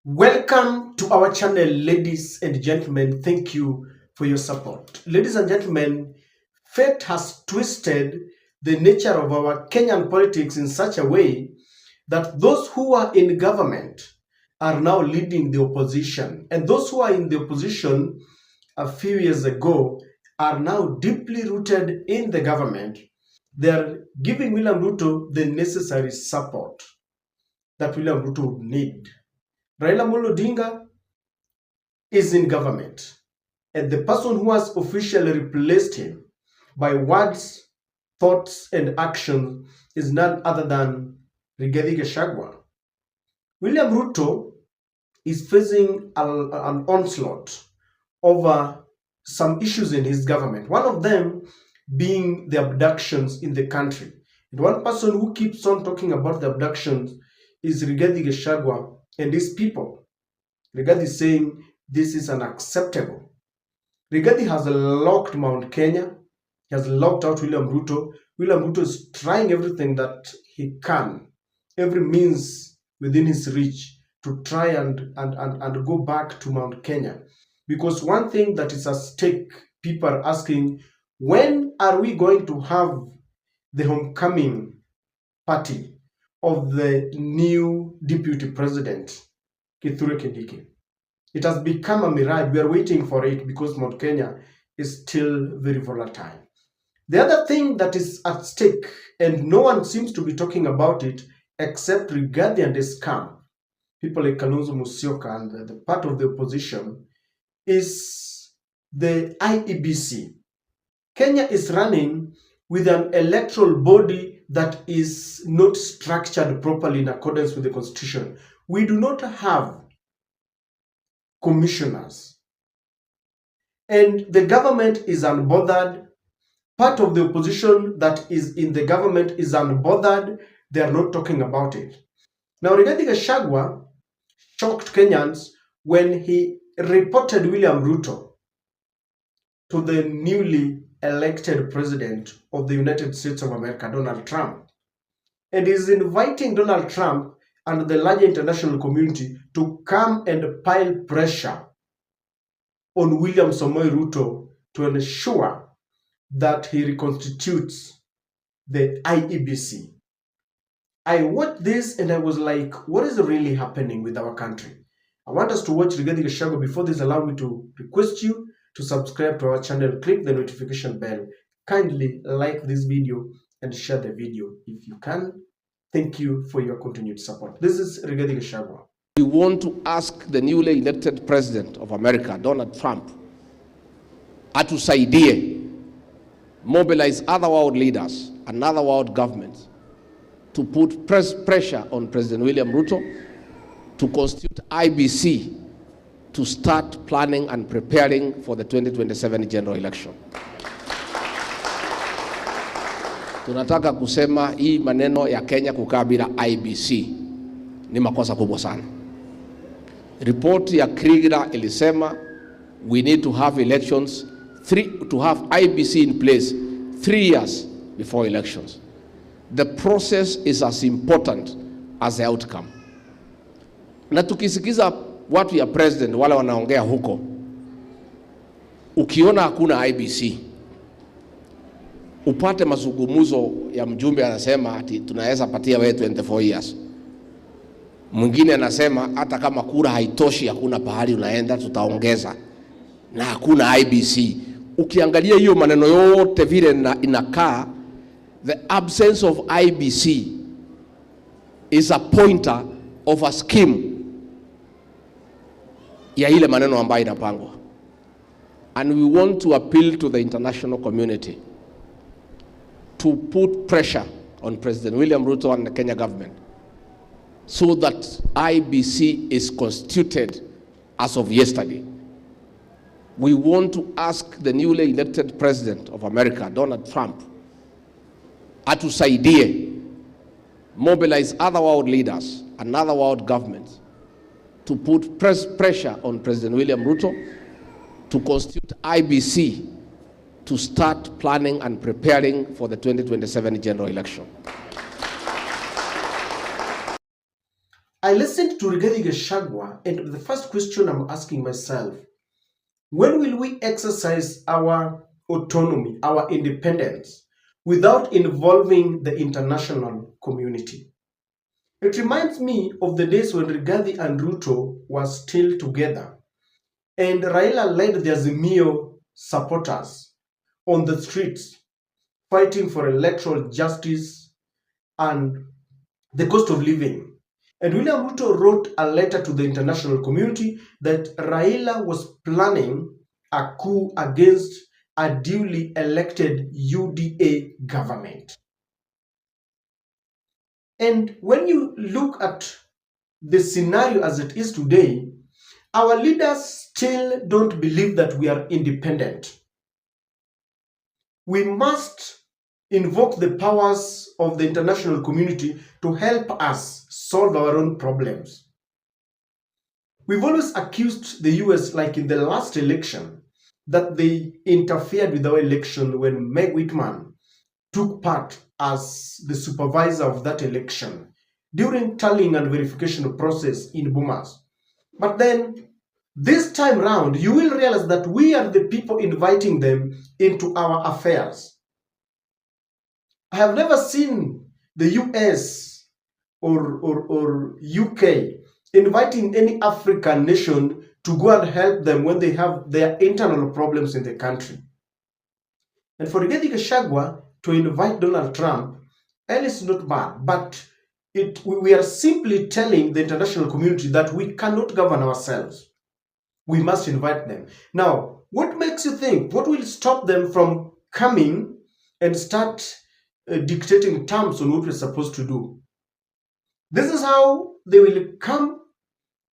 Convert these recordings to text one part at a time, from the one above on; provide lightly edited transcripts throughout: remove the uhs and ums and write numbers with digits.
Welcome to our channel, ladies and gentlemen. Thank you for your support. Ladies and gentlemen, fate has twisted the nature of our Kenyan politics in such a way that those who are in government are now leading the opposition, and those who are in the opposition a few years ago are now deeply rooted in the government. They are giving William Ruto the necessary support that William Ruto would need. Raila Amolo Odinga is in government, and the person who has officially replaced him by words, thoughts, and actions is none other than Rigathi Gachagua. William Ruto is facing an onslaught over some issues in his government, one of them being the abductions in the country. And one person who keeps on talking about the abductions is Rigathi Gachagua and his people. Rigathi is saying this is unacceptable. Rigathi has locked Mount Kenya. He has locked out William Ruto. William Ruto is trying everything that he can, every means within his reach, to try and go back to Mount Kenya. Because one thing that is at stake, people are asking, when are we going to have the homecoming party of the new deputy president, Kithure Kindiki? It has become a mirage. We are waiting for it because Mount Kenya is still very volatile. The other thing that is at stake, and no one seems to be talking about it except Rigathi and his camp, people like Kalonzo Musyoka and the part of the opposition, is the IEBC. Kenya is running with an electoral body that is not structured properly in accordance with the constitution. We do not have commissioners, and the government is unbothered. Part of the opposition that is in the government is unbothered. They are not talking about it. Now, Rigathi Gachagua shocked Kenyans when he reported William Ruto to the newly elected president of the United States of America, Donald Trump, and is inviting Donald Trump and the larger international community to come and pile pressure on William Samoei Ruto to ensure that he reconstitutes the IEBC. I watched this and I was like, what is really happening with our country? I want us to watch Rigathi Gachagua. Before this, allow me to request you to subscribe to our channel, click the notification bell, kindly like this video and share the video if you can. Thank you for your continued support. This is Rigathi Gachagua. We want to ask the newly elected president of America, Donald Trump, atusaidie, mobilize other world leaders and other world governments to put pressure on President William Ruto to constitute IEBC to start planning and preparing for the 2027 general election. Tunataka kusema hii maneno ya Kenya kukaa bila IEBC ni makosa kubwa sana. Report ya Kriegler ilisema we need to have elections, to have IEBC in place 3 years before elections. The process is as important as the outcome. Na tukisikiza watu ya president wale wanaongea huko, ukiona hakuna IEBC, upate mazungumzo ya mjumbe anasema ati tunaweza patia wewe 24 years. Mwingine anasema hata kama kura haitoshi hakuna pahali unaenda tutaongeza, na hakuna IEBC. Ukiangalia hiyo maneno yote vile inakaa, the absence of IEBC is a pointer of a scheme ya ile maneno ambayo inapangwa. And we want to appeal to the international community to put pressure on President William Ruto and the Kenya government so that IEBC is constituted as of yesterday. We want to ask the newly elected president of America, Donald Trump, atusaidie, mobilize other world leaders and other world governments to put pressure on President William Ruto to constitute IEBC to start planning and preparing for the 2027 general election. I listened to Rigathi Gachagua, and the first question I'm asking myself, when will we exercise our autonomy, our independence, without involving the international community? It reminds me of the days when Rigathi and Ruto were still together, and Raila led the Azimio supporters on the streets, fighting for electoral justice and the cost of living. And William Ruto wrote a letter to the international community that Raila was planning a coup against a duly elected UDA government. And when you look at the scenario as it is today, our leaders still don't believe that we are independent. We must invoke the powers of the international community to help us solve our own problems. We've always accused the US, like in the last election, that they interfered with our election when Meg Whitman took part as the supervisor of that election during tallying and verification process in Bomas. But then this time round, you will realize that we are the people inviting them into our affairs. I have never seen the US or UK inviting any African nation to go and help them when they have their internal problems in the country. And for Rigathi Gachagua to invite Donald Trump, it's not bad, but we are simply telling the international community that we cannot govern ourselves. We must invite them. Now, what makes you think? What will stop them from coming and start dictating terms on what we're supposed to do? This is how they will come,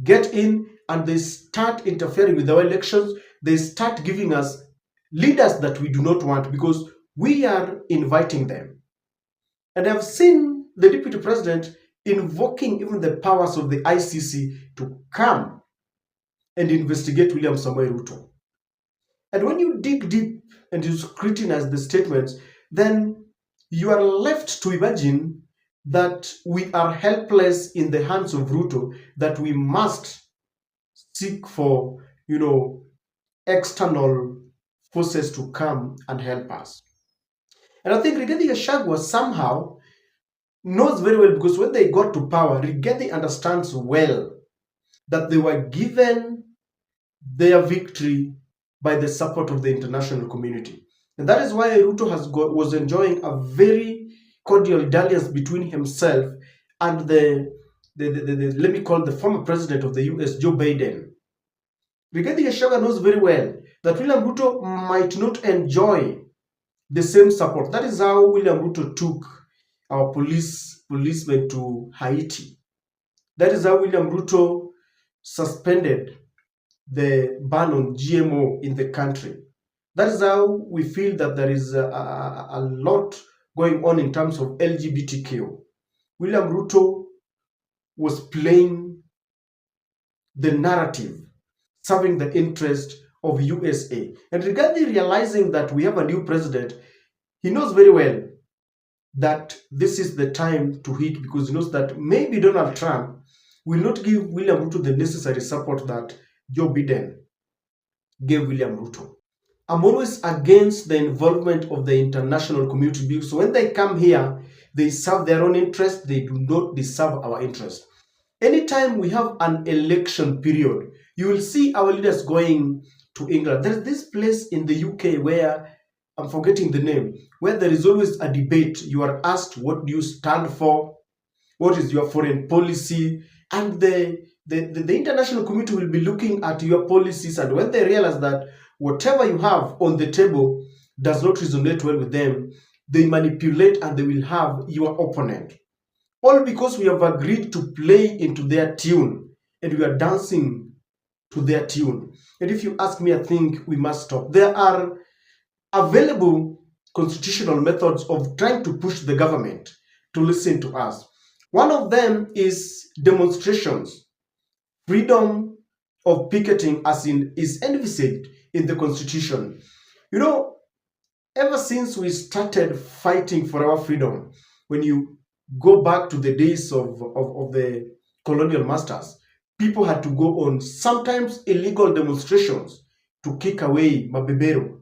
get in, and they start interfering with our elections. They start giving us leaders that we do not want because we are inviting them. And I've seen the deputy president invoking even the powers of the ICC to come and investigate William Samoei Ruto. And when you dig deep and you scrutinize the statements, then you are left to imagine that we are helpless in the hands of Ruto, that we must seek for, external forces to come and help us. And I think Rigathi Gachagua somehow knows very well, because when they got to power, Rigathi understands well that they were given their victory by the support of the international community. And that is why Ruto was enjoying a very cordial dalliance between himself and the let me call the former president of the US, Joe Biden. Rigathi Gachagua knows very well that William Ruto might not enjoy the same support. That is how William Ruto took our policemen to Haiti. That is how William Ruto suspended the ban on GMO in the country. That is how we feel that there is a lot going on in terms of LGBTQ. William Ruto was playing the narrative, serving the interest of USA. And regarding realizing that we have a new president, he knows very well that this is the time to hit, because he knows that maybe Donald Trump will not give William Ruto the necessary support that Joe Biden gave William Ruto. I'm always against the involvement of the international community, because when they come here, they serve their own interest. They do not serve our interest. Anytime we have an election period, you will see our leaders going to England. There's this place in the UK where, I'm forgetting the name, where there is always a debate. You are asked, what do you stand for? What is your foreign policy? And the international community will be looking at your policies, and when they realize that whatever you have on the table does not resonate well with them, they manipulate and they will have your opponent. All because we have agreed to play into their tune and we are dancing to their tune. And if you ask me, I think we must stop. There are available constitutional methods of trying to push the government to listen to us. One of them is demonstrations. Freedom of picketing, as in, is envisaged in the constitution. Ever since we started fighting for our freedom, when you go back to the days of the colonial masters, people had to go on sometimes illegal demonstrations to kick away Mabeberu.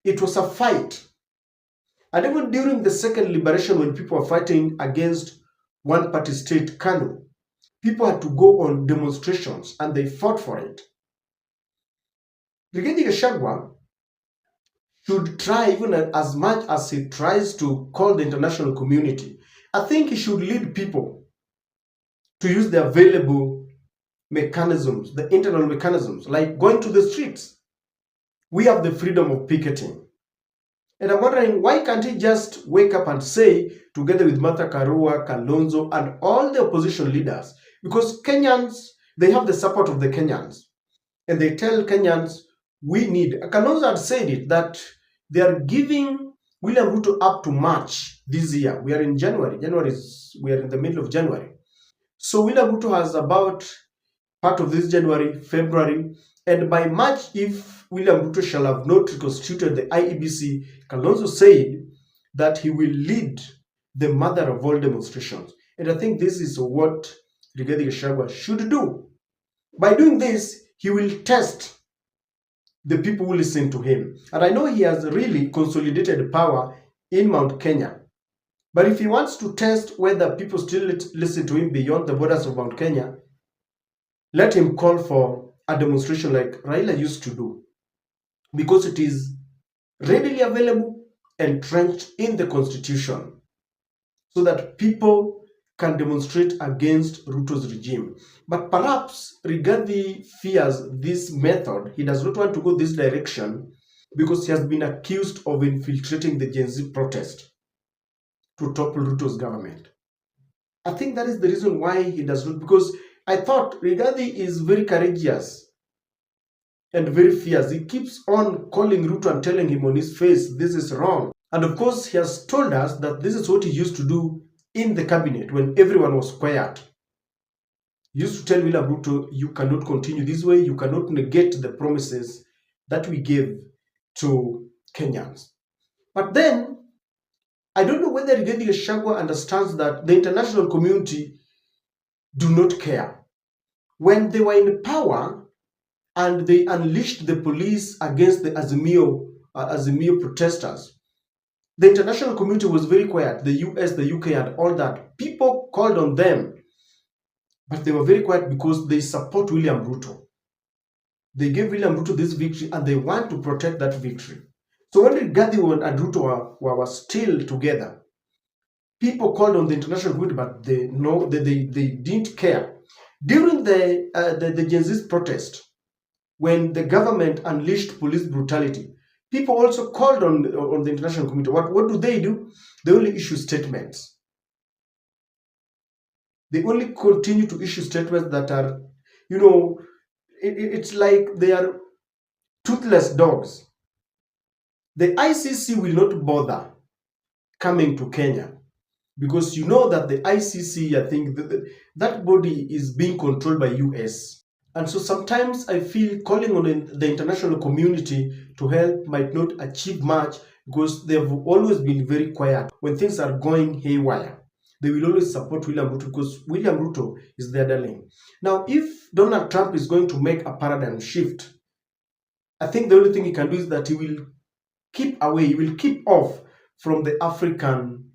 It was a fight. And even during the second liberation, when people were fighting against one party state, Kanu, people had to go on demonstrations and they fought for it. Rigathi Gachagua should try, even as much as he tries to call the international community, I think he should lead people to use the available mechanisms, the internal mechanisms, like going to the streets. We have the freedom of picketing. And I'm wondering, why can't he just wake up and say, together with Martha Karua, Kalonzo, and all the opposition leaders, because Kenyans, they have the support of the Kenyans, and they tell Kenyans, we need, Kalonzo had said it, that they are giving William Ruto up to March this year. We are in January. We are in the middle of January. So William Ruto has about part of this January, February, and by March, if William Ruto shall have not reconstituted the IEBC, Kalonzo said that he will lead the mother of all demonstrations. And I think this is what Rigathi Gachagua should do. By doing this, he will test the people who listen to him. And I know he has really consolidated power in Mount Kenya. But if he wants to test whether people still listen to him beyond the borders of Mount Kenya, let him call for a demonstration like Raila used to do, because it is readily available, entrenched in the constitution, so that people can demonstrate against Ruto's regime. But perhaps Rigathi fears this method. He does not want to go this direction because he has been accused of infiltrating the Gen Z protest to topple Ruto's government. I think that is the reason why he does not, because I thought Rigathi is very courageous and very fierce. He keeps on calling Ruto and telling him on his face, this is wrong. And of course, he has told us that this is what he used to do in the cabinet when everyone was quiet. He used to tell William Ruto, you cannot continue this way, you cannot negate the promises that we gave to Kenyans. But then, I don't know whether Rigathi Gachagua understands that the international community do not care. When they were in power and they unleashed the police against the Azimio protesters, the international community was very quiet. The US, the UK, and all that. People called on them, but they were very quiet because they support William Ruto. They gave William Ruto this victory and they want to protect that victory. So when Rigathi and Ruto were still together, people called on the international community, but they didn't care. During the Gen Z protest, when the government unleashed police brutality, people also called on the international community. What do? They only issue statements. They only continue to issue statements that are, it's like they are toothless dogs. The ICC will not bother coming to Kenya because you know that the ICC, I think, that body is being controlled by US. And so sometimes I feel calling on the international community to help might not achieve much because they've always been very quiet. When things are going haywire, they will always support William Ruto because William Ruto is their darling. Now, if Donald Trump is going to make a paradigm shift, I think the only thing he can do is that he will keep away, he will keep off from the African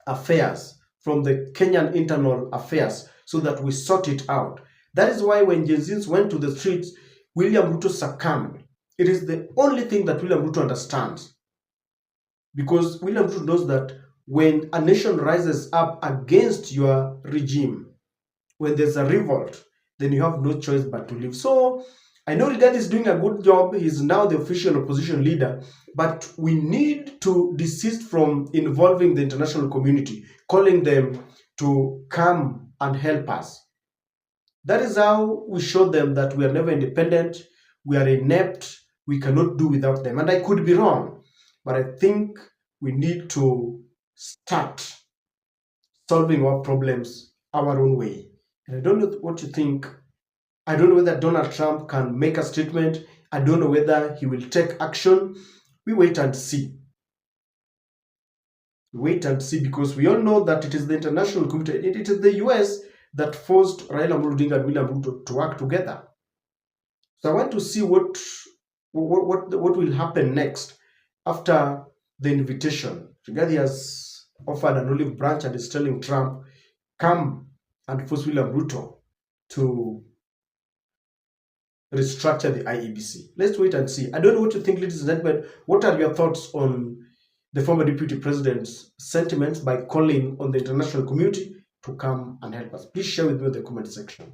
affairs, from the Kenyan internal affairs, so that we sort it out. That is why when Gen Zs went to the streets, William Ruto succumbed. It is the only thing that William Ruto understands. Because William Ruto knows that when a nation rises up against your regime, when there's a revolt, then you have no choice but to leave. So I know Rigathi is doing a good job. He's now the official opposition leader, but we need to desist from involving the international community, calling them to come and help us. That is how we show them that we are never independent, we are inept, we cannot do without them. And I could be wrong, but I think we need to start solving our problems our own way. And I don't know what you think. I don't know whether Donald Trump can make a statement. I don't know whether he will take action. We wait and see. Wait and see, because we all know that it is the international community, it is the US that forced Raila Amolo Odinga and William Ruto to work together. So I want to see what will happen next after the invitation. Rigathi has offered an olive branch and is telling Trump, come and force William Ruto to restructure the IEBC. Let's wait and see. I don't know what you think, ladies and gentlemen. What are your thoughts on the former deputy president's sentiments by calling on the international community to come and help us? Please share with me in the comment section.